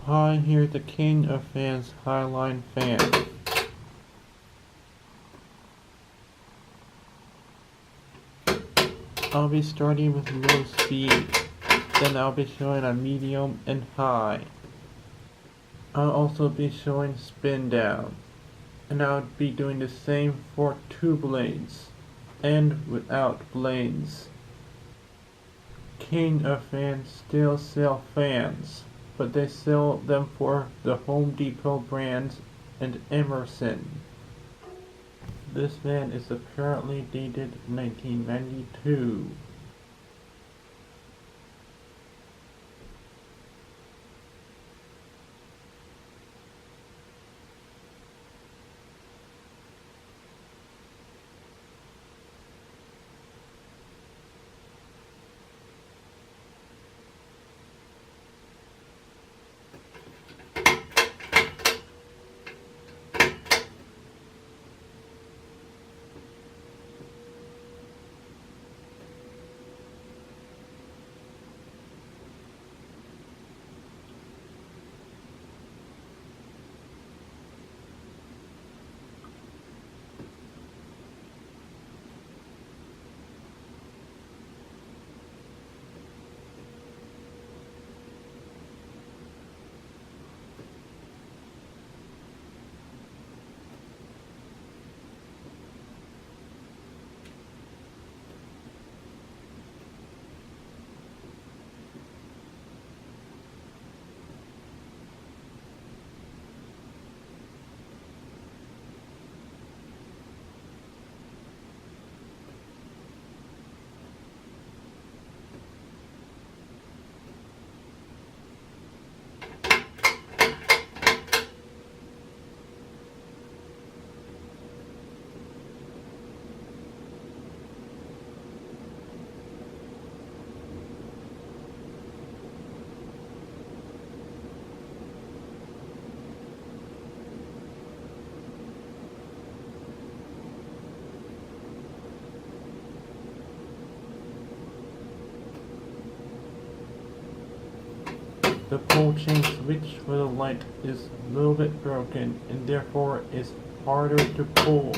Hi, here's the king of fans, Highline Fan. I'll be starting with low speed, then I'll be showing on medium and high. I'll also be showing spin down, and I'll be doing the same for 2 blades, and without blades. King of Fans still sell fans, but they sell them for the Home Depot brands and Emerson. This fan is apparently dated 1992. The pole chain switch for the light is a little bit broken and therefore is harder to pull.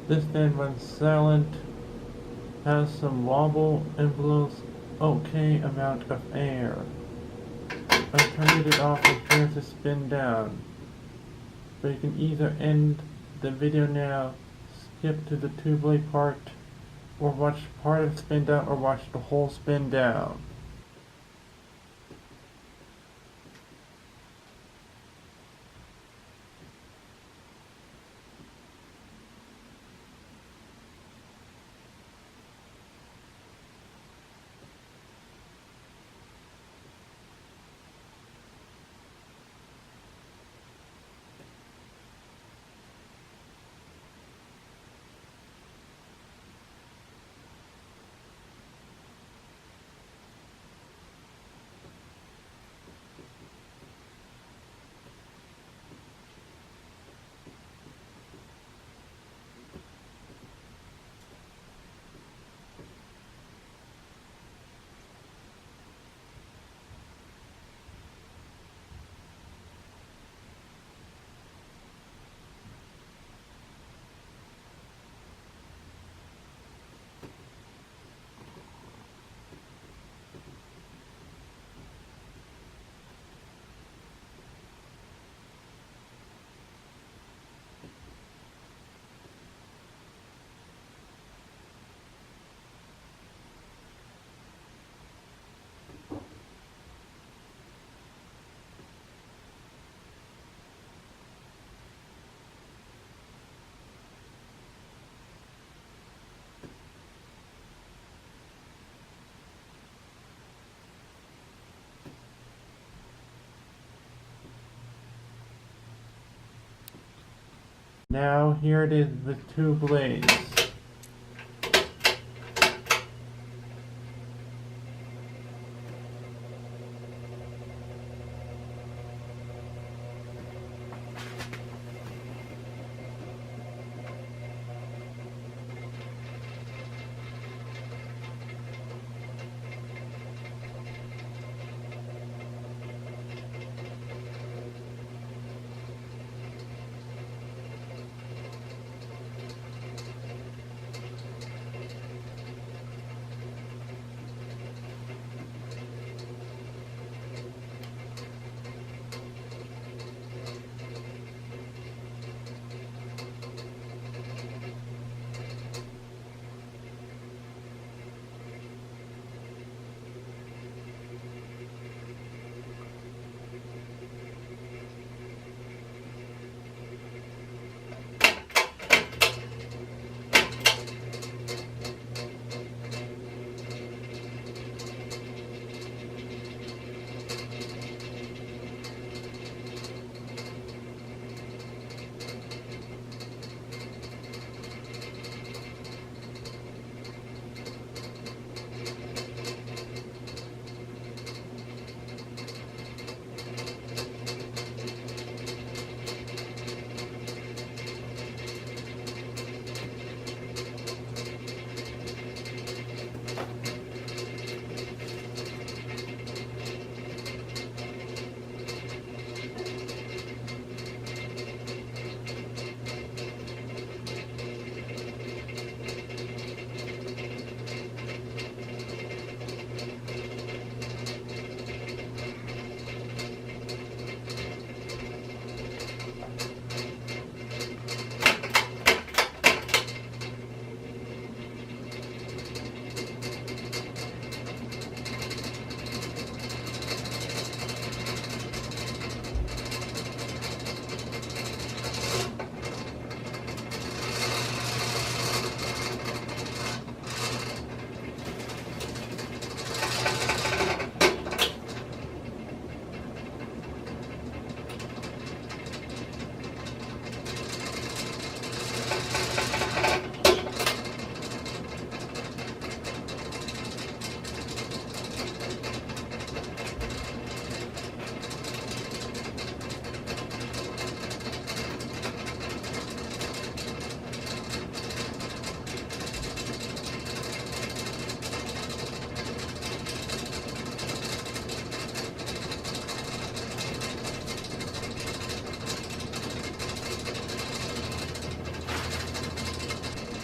This fan runs silent, has some wobble, and blows okay amount of air. I turned it off and here's the spin down. But you can either end the video now, skip to the 2 blade part, or watch part of spin down or watch the whole spin down. Now here it is with 2 blades.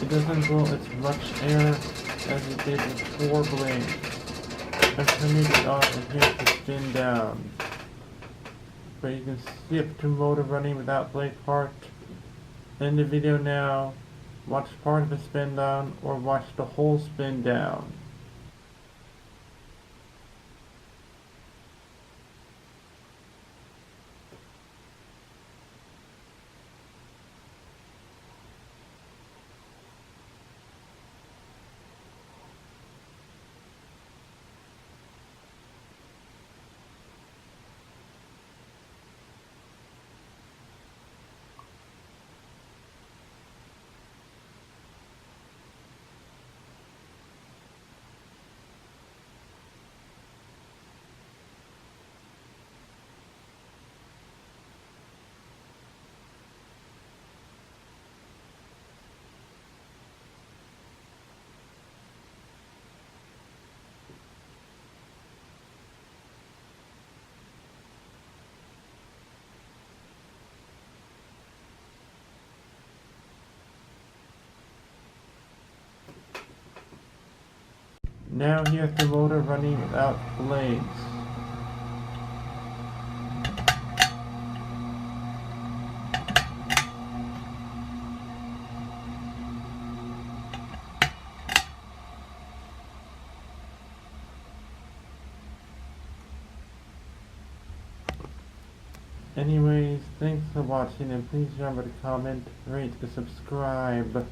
It doesn't blow as much air as it did with 4 blades. I've turned it off and here's the spin down. But you can skip to motor running without blade part. End the video now. Watch part of the spin down or watch the whole spin down. Now here's the motor running without blades. Anyways, thanks for watching and please remember to comment, rate, and subscribe.